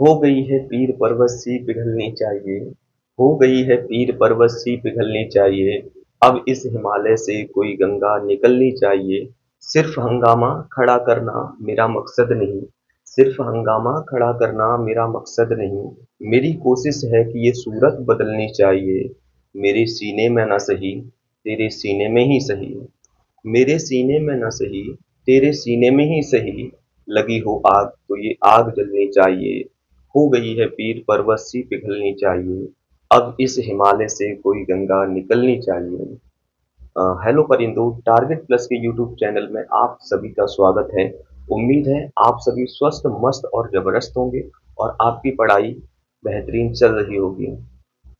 हो गई है पीर पर्वत सी पिघलनी चाहिए। हो गई है पीर पर्वत सी पिघलनी चाहिए। अब इस हिमालय से कोई गंगा निकलनी चाहिए। सिर्फ हंगामा खड़ा करना मेरा मकसद नहीं। सिर्फ हंगामा खड़ा करना मेरा मकसद नहीं। मेरी कोशिश है कि ये सूरत बदलनी चाहिए। मेरे सीने में ना सही, तेरे सीने में ही सही। मेरे सीने में न सही, तेरे सीने में ही सही। लगी हो आग तो ये आग जलनी चाहिए। हो गई है पीर पर्वत सी पिघलनी चाहिए। अब इस हिमालय से कोई गंगा निकलनी चाहिए। हेलो परिंदों, टारगेट प्लस के यूट्यूब चैनल में आप सभी का स्वागत है। उम्मीद है आप सभी स्वस्थ, मस्त और जबरदस्त होंगे और आपकी पढ़ाई बेहतरीन चल रही होगी।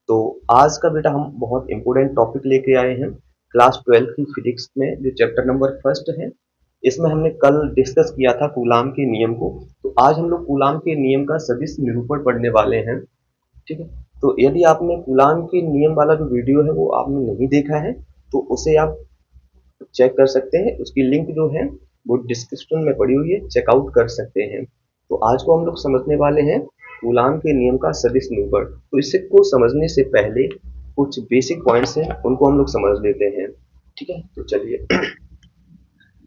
तो आज का बेटा हम बहुत इंपॉर्टेंट टॉपिक लेके आए हैं क्लास 12 की फिजिक्स में, जो चैप्टर नंबर फर्स्ट है। इसमें हमने कल डिस्कस किया था कूलाम के नियम को। तो आज हम लोग कूलाम के नियम का सदिश निरूपण पढ़ने वाले हैं। ठीक है। तो यदि आपने कूलाम के नियम वाला जो वीडियो है वो आपने नहीं देखा है तो उसे आप चेक कर सकते हैं। उसकी लिंक जो है वो डिस्क्रिप्शन में पड़ी हुई है, चेकआउट कर सकते हैं। तो आज को हम लोग समझने वाले हैं कूलाम के नियम का सदिश निरूपण। तो इसे को समझने से पहले कुछ बेसिक पॉइंट्स हैं, उनको हम लोग समझ लेते हैं। ठीक है, तो चलिए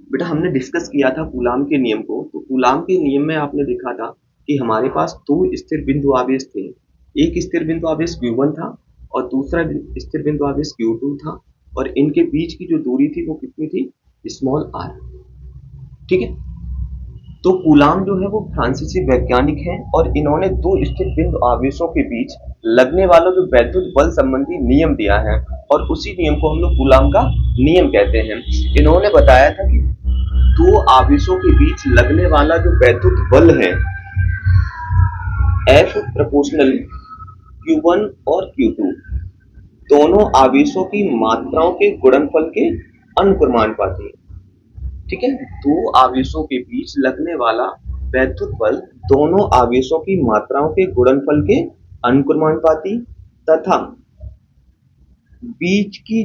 बेटा, हमने डिस्कस किया था कूलाम के नियम को। तो कूलाम के नियम में आपने देखा था कि हमारे पास दो स्थिर बिंदु आवेश थे। एक स्थिर बिंदु आवेश Q1 था और दूसरा स्थिर बिंदु आवेश Q2 था। और इनके बीच की जो दूरी थी वो कितनी थी? Small r। ठीक है। तो कूलाम जो है वो फ्रांसीसी वैज्ञानिक हैं और इन्होंने दो स्थिर बिंदु आवेशों के बीच लगने वाला जो वैद्युत बल संबंधी नियम दिया है, और उसी नियम को हम लोग कूलाम का नियम कहते हैं। इन्होंने बताया था कि दो आवेशों के बीच लगने वाला जो वैद्युत बल है F प्रोपोर्शनल Q1 और Q2 दोनों आवेशों की मात्राओं के गुणनफल के अनुक्रमानुपाती। ठीक है। दो आवेशों के बीच लगने वाला वैद्युत बल दोनों आवेशों की मात्राओं के गुणनफल के अनुक्रमानुपाती तथा बीच की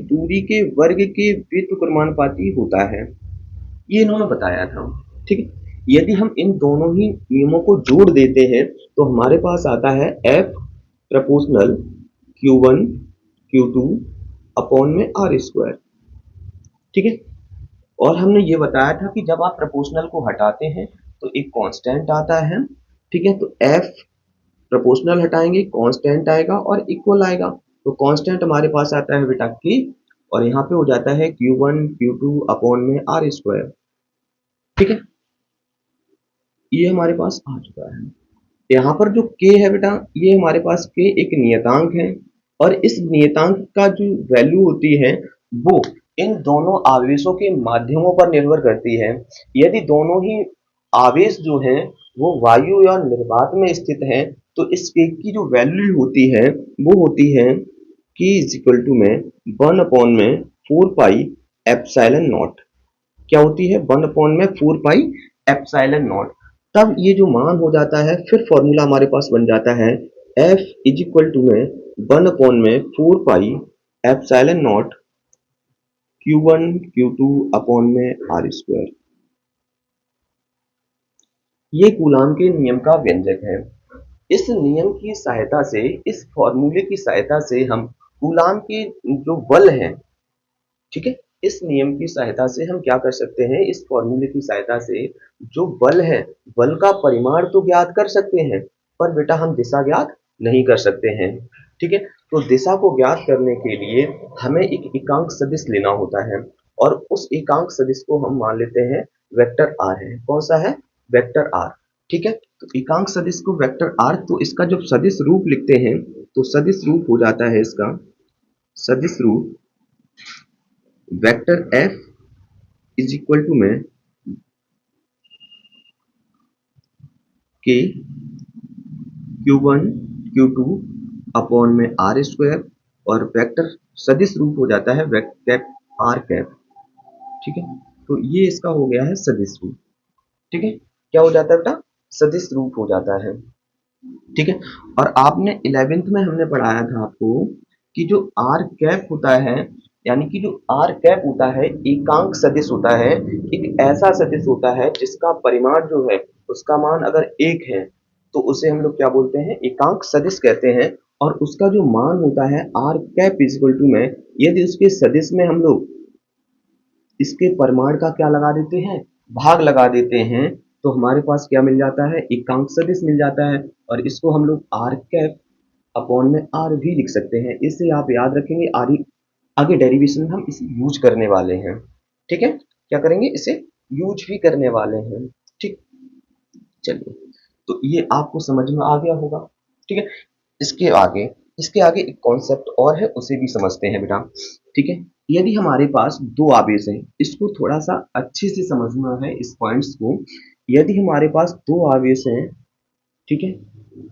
दूरी के वर्ग के व्युत्क्रमानुपाती होता है। ये इन्होंने बताया था। ठीक है। यदि हम इन दोनों ही नियमों को जोड़ देते हैं तो हमारे पास आता है F proportional Q1 Q2 upon में R स्क्वायर। ठीक है। और हमने ये बताया था कि जब आप प्रोपोर्शनल को हटाते हैं तो एक कांस्टेंट आता है। ठीक है। तो F प्रोपोर्शनल हटाएंगे, कांस्टेंट आएगा और इक्वल आएगा। तो कांस्टेंट हमारे पास आता है बेटा K, और यहाँ पे हो जाता है Q1 Q2 अपॉन में R स्क्वायर। ठीक है। ये हमारे पास आ चुका है। यहाँ पर जो k है बेटा, ये हमारे पास k एक नियतांक है, और इस नियतांक का जो वैल्यू होती है वो इन दोनों आवेशों के माध्यमों पर निर्भर करती है। यदि दोनों ही आवेश जो हैं वो वायु या निर्वात में स्थित हैं तो इस k की जो वैल्यू होती है वो होती है k इज इक्वल टू में 1 अपॉन में 4 पाई एप्सिलॉन नॉट। क्या होती है? 1 अपॉन में 4 पाई एप्सिलॉन नॉट। तब ये जो मान हो जाता है, फिर फॉर्मूला हमारे पास बन जाता है F इज इक्वल टू में 1 अपॉन में 4 pi epsilon not Q1 Q2 upon में R स्क्वायर। ये कूलाम के नियम का व्यंजक है। इस नियम की सहायता से, इस फॉर्मूले की सहायता से हम कूलाम के जो बल हैं, ठीक है, इस नियम की सहायता से हम क्या कर सकते हैं? इस फॉर्मूले की सहायता से जो बल है, बल का परिमाण तो ज्ञात कर सकते हैं, पर बेटा हम दिशा ज्ञात नहीं कर सकते हैं। ठीक है। तो दिशा को ज्ञात करने के लिए हमें एक एकांक सदिश लेना होता है, और उस एकांक सदिश को हम मान लेते हैं वेक्टर आर है। कौन सा है? Vector R. ठीक है। तो एकांक सदिश को वेक्टर आर, तो इसका जब सदिश रूप लिखते हैं तो सदिश रूप हो जाता है इसका सदिश रूप vector F is equal to में के Q1 Q2 अपॉन में R स्क्वायर, और वेक्टर सदिश रूप हो जाता है वेक्टर R कैप। ठीक है। तो ये इसका हो गया है सदिश रूप। ठीक है। क्या हो जाता है बेटा? सदिश रूप हो जाता है। ठीक है। और आपने 11th में हमने पढ़ाया था आपको कि जो आर कैप होता है, यानी कि जो आर कैप होता है एकांक सदिश होता है। एक ऐसा सदिश होता है जिसका परिमाण जो है उसका मान अगर 1 है तो उसे हम लोग क्या बोलते हैं, एकांक सदिश कहते हैं। और उसका जो मान होता है आर कैप इक्वल टू में, यदि उसके सदिश में हम लोग इसके परिमाण का क्या लगा देते हैं, भाग लगा देते हैं, तो हमारे पास क्या मिल जाता है, एकांक सदिश मिल जाता है। और इसको हम लोग आर कैप अपॉन में आर भी लिख सकते हैं। इससे आप याद रखेंगे, आगे डेरिवेशन में हम इसे यूज करने वाले हैं। ठीक है, क्या करेंगे, इसे यूज भी करने वाले हैं। ठीक, चलिए, तो ये आपको समझ में आ गया होगा। ठीक है, इसके आगे एक कॉन्सेप्ट और है, उसे भी समझते हैं बेटा। ठीक है, यदि हमारे पास दो आवेश हैं, इसको थोड़ा सा अच्छे से समझना है इस पॉइंट्स को। यदि हमारे पास दो आवेश हैं, ठीक है,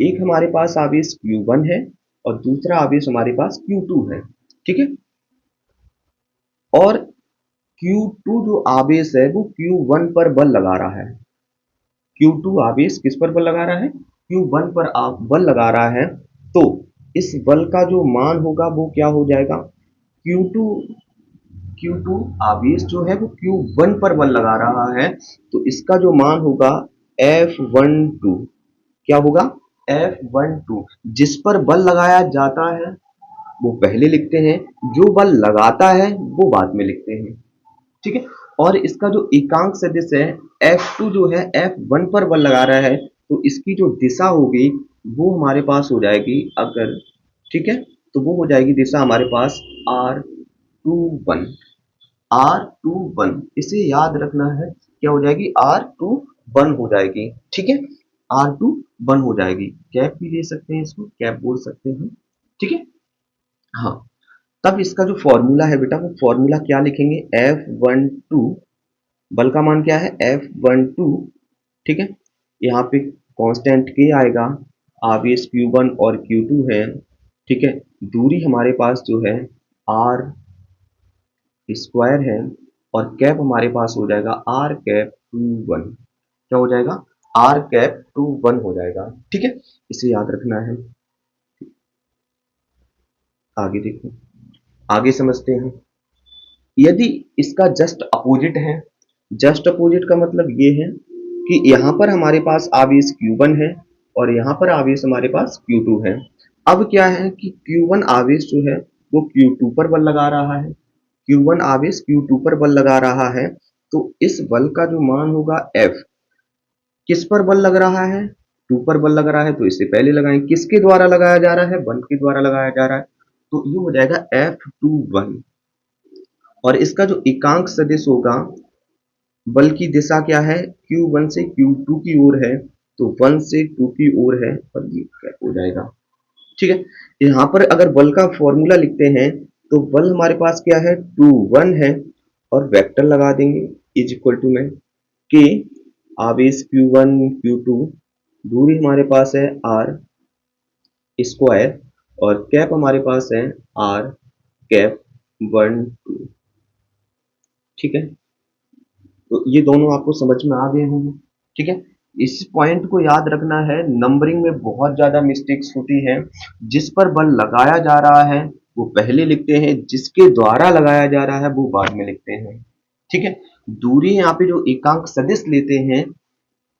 एक हमारे पास आवेश Q1 है और दूसरा आवेश हमारे पास Q2 है। ठीक है, और Q2 जो आवेश है वो Q1 पर बल लगा रहा है। Q2 आवेश किस पर बल लगा रहा है, Q1 पर बल लगा रहा है। तो इस बल का जो मान होगा वो क्या हो जाएगा, Q2 Q2 आवेश जो है वो Q1 पर बल लगा रहा है, तो इसका जो मान होगा F12, क्या होगा, F12। जिस पर बल लगाया जाता है वो पहले लिखते हैं, जो बल लगाता है वो बाद में लिखते हैं। ठीक है, और इसका जो एकांक सदिश है F2 जो है F1 पर बल लगा रहा है, तो इसकी जो दिशा होगी वो हमारे पास हो जाएगी, अगर ठीक है, तो वो हो जाएगी दिशा हमारे पास R21। R21 इसे याद रखना है, क्या हो जाएगी, R21 हो जाएगी। ठीक है, R21 हो जाएगी। कैप भी ले सकते हैं, इसको कैप बोल सकते हैं। ठीक है, हाँ, तब इसका जो फॉर्मूला है बेटा, वो फॉर्मूला क्या लिखेंगे, F12, बल का मान क्या है, F12। ठीक है, यहाँ पे कांस्टेंट K आएगा, आवेश Q1 और Q2 है। ठीक है, दूरी हमारे पास जो है R स्क्वायर है, और कैप हमारे पास हो जाएगा R कैप 21। क्या हो जाएगा, R कैप 21 हो जाएगा। ठीक है, इसे याद रखना है। आगे देखो, आगे समझते हैं। यदि इसका जस्ट अपोजिट है, जस्ट अपोजिट का मतलब ये है कि यहाँ पर हमारे पास आवेश Q1 है और यहाँ पर आवेश हमारे पास Q2 है। अब क्या है कि Q1 आवेश जो है वो Q2 पर बल लगा रहा है, Q1 आवेश Q2 पर बल लगा रहा है, तो इस बल का जो मान होगा F, किस पर बल लग रहा है, 2 पर बल लग रहा है, तो इससे पहले लगाएं, किसके द्वारा लगाया जा रहा है, 1 के द्वारा लगाया जा रहा है, तो ये हो जाएगा F21। और इसका जो एकांक सदिश होगा, बल की दिशा क्या है, Q1 से Q2 की ओर है, तो 1 से 2 की ओर है, और ये क्या हो जाएगा। ठीक है, यहाँ पर अगर बल का फॉर्मूला लिखते हैं तो बल हमारे पास क्या है, 2 1 है, और वेक्टर लगा देंगे इज इक्वल टू में K, आवेश Q1 Q2, दूरी हमारे पास है R स्क्वायर, और कैप हमारे पास है R कैप 1 2। ठीक है, तो ये दोनों आपको समझ में आ गए होंगे। ठीक है, इस पॉइंट को याद रखना है, नंबरिंग में बहुत ज्यादा मिस्टेक्स होती हैं। जिस पर बल लगाया जा रहा है वो पहले लिखते हैं, जिसके द्वारा लगाया जा रहा है वो बाद में लिखते हैं। ठीक है, दूरी यहाँ पे जो एकांक सदिश लेते हैं,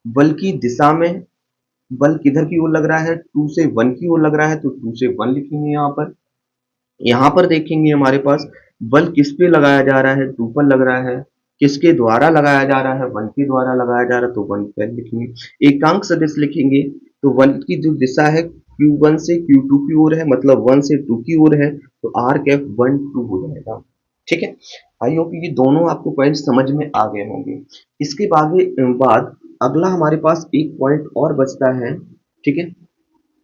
बल की दिशा में, बल किधर की ओर लग रहा है, 2 से 1 की ओर लग रहा है, तो 2 से 1 लिखेंगे। यहाँ पर देखेंगे हमारे पास बल किस पे लगाया जा रहा है, 2 पर लग रहा है, किसके द्वारा लगाया जा रहा है, 1 के द्वारा लगाया जा रहा है, तो 1 पर लिखेंगे। एकांक सदिश लिखेंगे तो बल की जो दिशा है Q1 से Q2 की ओर है, मतलब 1 से 2 की ओर है, तो R कैप 1 2 हो जाएगा। ठीक है, आई होप ये दोनों आपको पॉइंट समझ में आ गए होंगे। इसके बाद अगला हमारे पास एक पॉइंट और बचता है। ठीक है,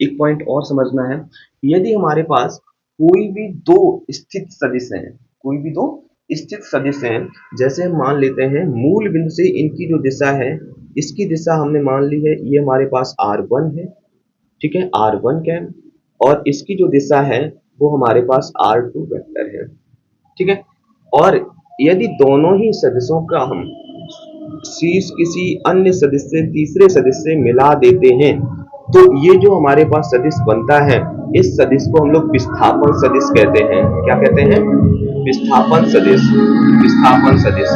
एक पॉइंट और समझना है, यदि हमारे पास कोई भी दो स्थित सदिश हैं, कोई भी दो स्थित सदिश हैं, जैसे हम मान लेते हैं मूल बिंदु से इनकी जो दिशा है, इसकी दिशा हमने मान ली है, ये हमारे पास R1 है। ठीक है, R1 क्या है, और इसकी जो दिशा है वो हमारे पास R2 वेक्टर है। ठीक है, और यदि दोनों ही सदिशों का हम शीर्ष किसी अन्य सदिश से तीसरे सदिश से मिला देते हैं, तो ये जो हमारे पास सदिश बनता है, इस सदिश को हम लोग विस्थापन सदिश कहते हैं। क्या कहते हैं, विस्थापन सदिश, विस्थापन सदिश,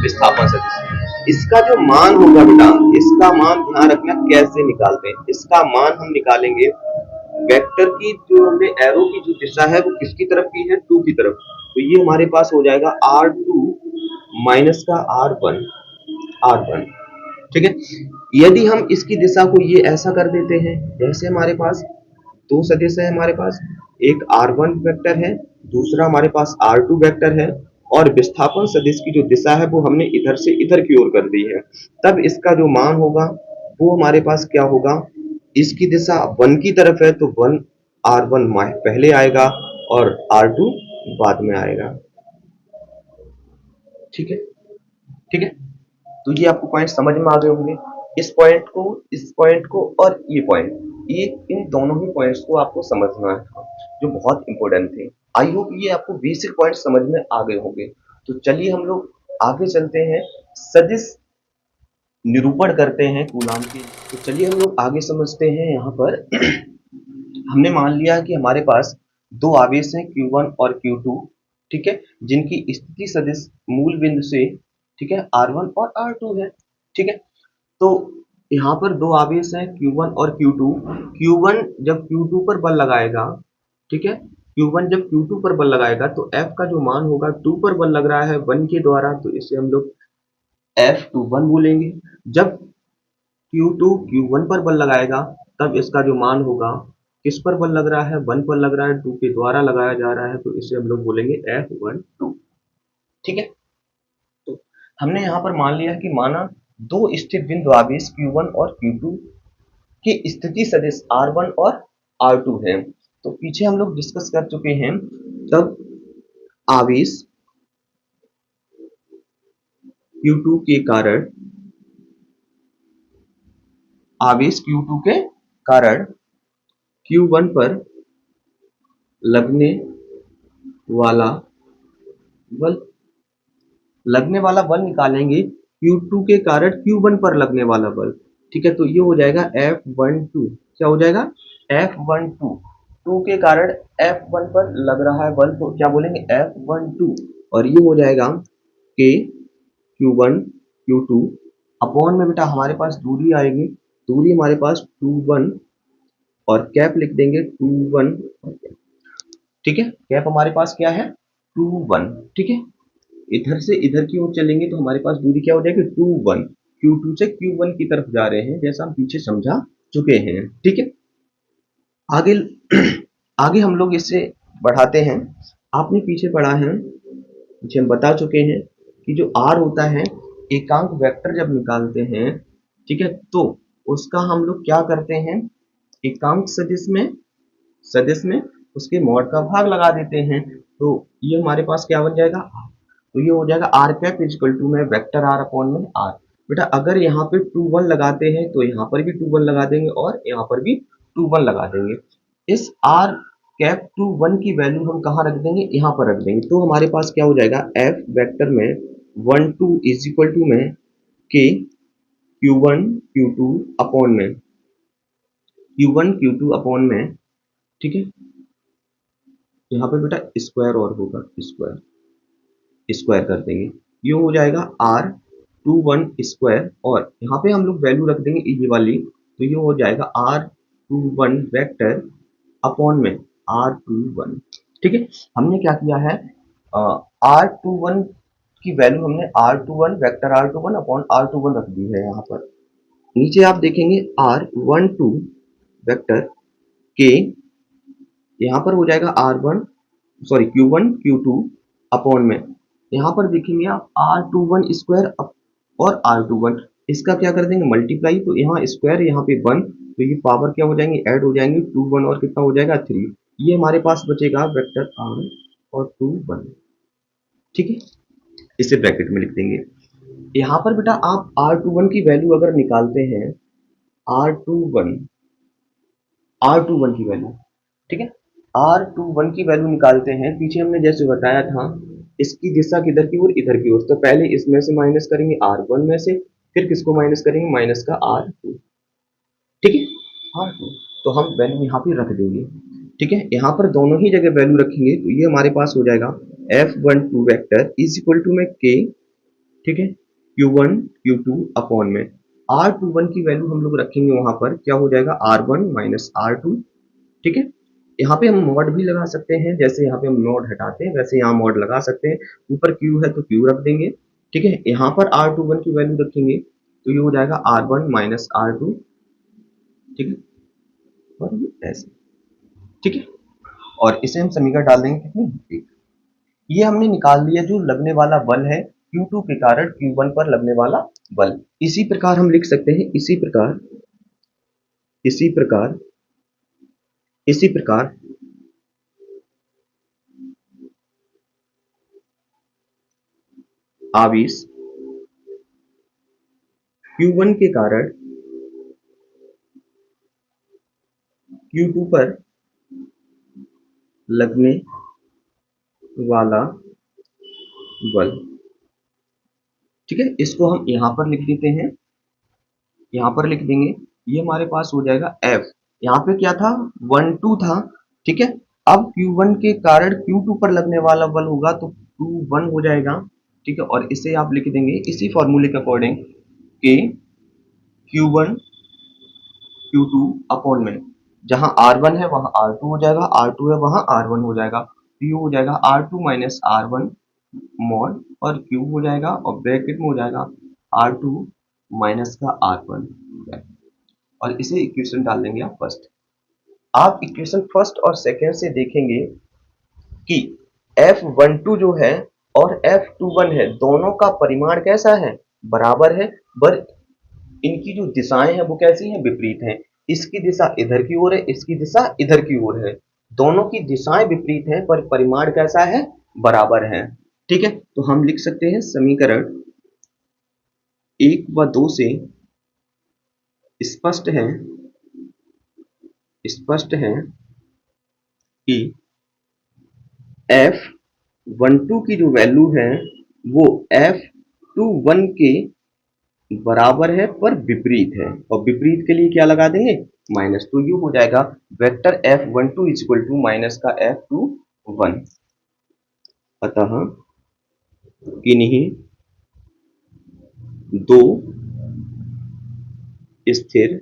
विस्थापन सदिश। इसका जो मान होगा बेटा, इसका मान ध्यान रखना कैसे निकालते हैं। इसका मान हम निकालेंगे वेक्टर की, जो हमने एरो की जो दिशा है वो किसकी तरफ की है, टू की तरफ। तो ये हमारे पास हो जाएगा R2 माइनस का R1, ठीक है। यदि हम इसकी दिशा को ये ऐसा कर देते हैं, जैसे हमारे पास दो सदिश है, हमारे पास एक R1 वेक्टर है, दूसरा हमारे पास R2 वेक्टर है, और विस्थापन सदिश की जो दिशा है वो हमने इधर से इधर की ओर कर दी है, तब इसका जो मान होगा वो हमारे पास क्या होगा, इसकी दिशा 1 की तरफ है तो 1 R1 पहले आएगा और R2 बाद में आएगा। ठीक है, ठीक है। तो ये आपको पॉइंट समझ में आ गए होंगे। इस पॉइंट को और ये पॉइंट, ये इन दोनों ही पॉइंट्स को आपको समझना था, जो बहुत इंपॉर्टेंट थे। आई होप ये आपको बेसिक पॉइंट समझ में आ गए होंगे। तो चलिए हम लोग आगे चलते हैं, सदिश निरूपण करते हैं कूलाम के। तो चलिए हम लोग आगे समझते हैं। यहाँ पर हमने मान लिया कि हमारे पास दो आवेश हैं Q1 और Q2, ठीक है, जिनकी स्थिति सदिश मूल बिंदु से, ठीक है, R1 और R2 है, ठीक है। तो यहाँ पर दो आवेश हैं Q1 और Q2। Q1 जब Q2 पर बल लगाएगा, ठीक है, Q1 जब Q2 पर बल लगाएगा तो F का जो मान होगा, 2 पर बल लग रहा है 1 के द्वारा, तो इसे हम लोग F21 बोलेंगे। जब Q2 Q1 पर बल लगाएगा तब इसका जो मान होगा, किस पर बल लग रहा है, 1 पर लग रहा है, 2 के द्वारा लगाया जा रहा है, तो इसे हम लोग बोलेंगे F12, ठीक है। तो हमने यहाँ पर मान लिया कि माना दो स्थिर बिंदु आवेश Q1 और Q2 की स्थिति सदिश R1 और R2 है। तो पीछे हम लोग डिस्कस कर चुके हैं, तब आवेश Q2 के कारण, आवेश Q2 के कारण Q1 पर लगने वाला बल निकालेंगे Q2 के कारण Q1 पर लगने वाला बल, ठीक है। तो ये हो जाएगा F12, क्या हो जाएगा, F12, 2 के कारण F1 पर लग रहा है बल, तो क्या बोलेंगे, F12, और ये हो जाएगा K Q1 Q2 अपॉन में बेटा हमारे पास दूरी आएगी, दूरी हमारे पास 21, और कैप लिख देंगे 21, ठीक है। कैप हमारे पास क्या है, 21, ठीक है। इधर से इधर की ओर चलेंगे तो हमारे पास दूरी क्या हो जाएगी, 21, Q2 से Q1 की तरफ जा रहे हैं, जैसा हम पीछे समझा चुके हैं, ठीक है। आगे आगे हम लोग इससे बढ़ाते हैं। आपने पीछे पढ़ा है, पीछे हम बता चुके हैं कि जो R होता है, एकांक वेक्टर जब निकालते हैं, ठीक है, तो उसका हम लोग क्या करते हैं, एकांक सदिश में उसके मॉड का भाग लगा देते हैं, तो ये हमारे पास क्या बन जाएगा, तो ये हो जाएगा R कैप इक्वल टू में वेक्टर R अपॉन में R। बेटा अगर यहाँ पे 21 लगाते हैं तो यहाँ पर भी 21 लगा देंगे और यहाँ पर भी 21 लगा देंगे। इस R कैप 21 की वैल्यू हम कहाँ रख देंगे, यहाँ पर रख देंगे, तो हमारे पास क्या हो जाएगा, F वेक्टर में 1 2 इज इक्वल टू में K Q1 Q2 अपॉन में Q1 Q2 अपॉन में, ठीक है। यहाँ पे बेटा स्क्वायर और होगा, स्क्वायर कर देंगे, ये हो जाएगा R21 स्क्वायर, और यहाँ पे हम लोग वैल्यू रख देंगे ये वाली, तो ये हो जाएगा R21 वेक्टर अपॉन में R21, ठीक है। हमने क्या किया है, R21 की वैल्यू हमने R21 vector R21 upon R21 रख दी है। यहाँ पर नीचे आप देखेंगे R12 वेक्टर के, यहाँ पर हो जाएगा Q1 Q2 अपॉन में, यहाँ पर देखेंगे आप R21 स्क्वायर और R21, इसका क्या कर देंगे मल्टीप्लाई, तो यहाँ स्क्वायर यहाँ पे 1, तो ये पावर क्या हो जाएंगे, ऐड हो जाएंगे, 2 1 और कितना हो जाएगा 3, ये हमारे पास बचेगा वेक्टर R और 2 1, ठीक है। इसे ब्रैकेट में लिख देंगे। यहाँ पर बेटा आप R21 की वैल्यू अगर निकालते हैं, R21 की वैल्यू, ठीक है, R21 की वैल्यू निकालते हैं, पीछे हमने जैसे बताया था, इसकी दिशा किधर की ओर, इधर की ओर, तो पहले इसमें से माइनस करेंगे R1 में से, फिर किसको माइनस करेंगे, माइनस का R2, ठीक है, R2, तो हम वैल्यू यहाँ पे रख देंगे, ठीक है। यहाँ पर दोनों ही जगह वैल्यू रखेंगे, तो ये हमारे पास हो जाएगा F12 vector is equal to में K, ठीक है, Q1 Q2 अपॉन में R21 की वैल्यू हम लोग रखेंगे वहां पर, क्या हो जाएगा R1 माइनस R2। ठीक है, यहाँ पे हम मॉड भी लगा सकते हैं, जैसे यहाँ पे हम मॉड हटाते हैं वैसे यहाँ मॉड लगा सकते हैं। ऊपर Q है तो Q रख देंगे। ठीक है, यहाँ पर R21 की वैल्यू रखेंगे तो ये हो जाएगा R1 माइनस R2। ठीक है, और ये ऐसे। ठीक है, और इसे हम समीकरण डाल देंगे कितनी, एक। ये हमने निकाल लिया जो लगने वाला बल है Q2 के कारण Q1 पर लगने वाला बल। इसी प्रकार हम लिख सकते हैं, इसी प्रकार इसी प्रकार इसी प्रकार आवेश Q1 के कारण Q2 पर लगने वाला बल। ठीक है, इसको हम यहां पर लिख देते हैं, यहां पर लिख देंगे। ये हमारे पास हो जाएगा F। यहाँ पे क्या था, 1 2 था। ठीक है, अब Q1 के कारण Q2 पर लगने वाला बल होगा तो 2 1 हो जाएगा। ठीक है, और इसे आप लिख देंगे इसी फॉर्मूले के अकॉर्डिंग कि Q1 Q2 अपॉन में जहां R1 है वहां R2 हो जाएगा, R2 है वहां R1 हो जाएगा, तो ये हो जाएगा R2 माइनस R1 मॉड, और Q हो जाएगा और ब्रैकेट में हो जाएगा R2 माइनस का R1, और इसे इक्वेशन डाल देंगे आप फर्स्ट। आप इक्वेशन फर्स्ट और सेकेंड से देखेंगे कि F12 जो है और F21 है, दोनों का परिमाण कैसा है, बराबर है। पर इनकी जो दिशाएं हैं वो कैसी हैं, विपरीत हैं। इसकी दिशा इधर की ओर है, इसकी दिशा इधर की ओर है। दोनों की दिशाएं विपरीत हैं पर परिमाण कैसा है, बराबर है। ठीक है, तो हम लिख सकते हैं समीकरण 1 व 2 से स्पष्ट है कि F12 की जो वैल्यू है वो F21 के बराबर है पर विपरीत है, और विपरीत के लिए क्या लगा देंगे, माइनस। तो ये हो जाएगा vector F12 equal to minus का F21। अतः किन्हीं दो स्थिर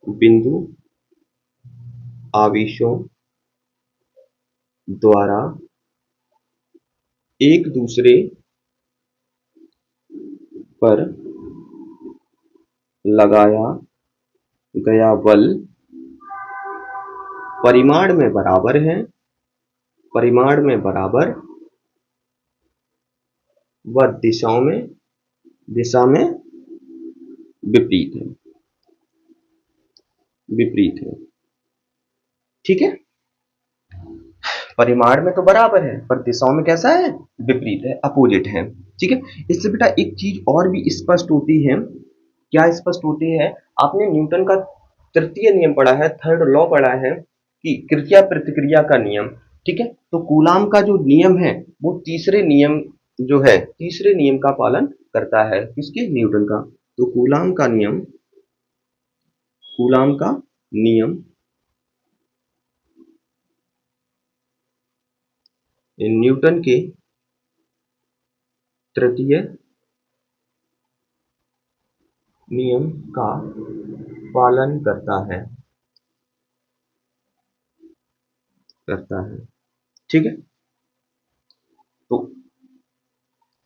बिंदु आवेशों द्वारा एक दूसरे पर लगाया गया बल परिमाण में बराबर है, परिमाण में बराबर व दिशा में विपरीत है, विपरीत है। ठीक है, परिमाण में तो बराबर है पर दिशाओं में कैसा है, विपरीत है, अपोजिट है। ठीक है, इससे बेटा एक चीज और भी स्पष्ट होती है। क्या स्पष्ट होती है, आपने न्यूटन का तृतीय नियम पढ़ा है, थर्ड लॉ पढ़ा है कि क्रिया प्रतिक्रिया का नियम। ठीक है, तो कूलाम का जो नियम है वो तीसरे नियम जो है, तीसरे नियम का पालन करता है, किसके, न्यूटन का। तो कूलाम का नियम, कूलाम का नियम न्यूटन के तृतीय नियम का पालन करता है, करता है। ठीक है, तो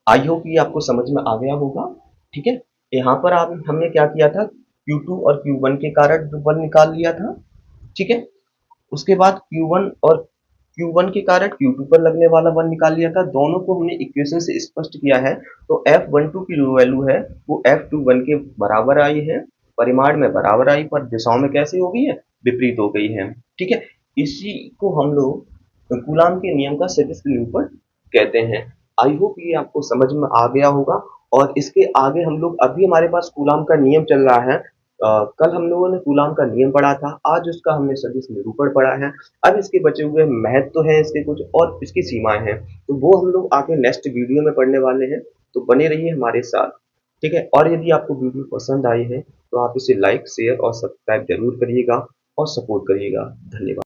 आई होप ये आपको समझ में आ गया होगा। ठीक है, यहाँ पर आप हमने क्या किया था, Q2 और Q1 के कारण जो बल निकाल लिया था। ठीक है, उसके बाद Q1 और Q1 के कारण Q2 पर लगने वाला बल निकाल लिया था। दोनों को हमने इक्वेशन से स्पष्ट किया है। तो F12 की जो वैल्यू है वो F21 के बराबर आई है, परिमाण में बराबर आई, पर दिशाओं में कैसे हो गई है, विपरीत हो गई है। ठीक है, इसी को हम लोग कूलाम के नियम का सदिश निरूपण कहते हैं। आई होप ये आपको समझ में आ गया होगा। और इसके आगे हम लोग, अभी हमारे पास कूलाम का नियम चल रहा है। कल हम लोगों ने कूलाम का नियम पढ़ा था, आज उसका हमने सदिश निरूपण पढ़ा है। अब इसके बचे हुए महत्व तो है इसके कुछ, और इसकी सीमाएं हैं, तो वो हम लोग आगे नेक्स्ट वीडियो में पढ़ने वाले हैं। तो बने रहिए हमारे साथ। ठीक है, और यदि आपको वीडियो पसंद आई है तो आप इसे लाइक शेयर और सब्सक्राइब जरूर करिएगा और सपोर्ट करिएगा। धन्यवाद।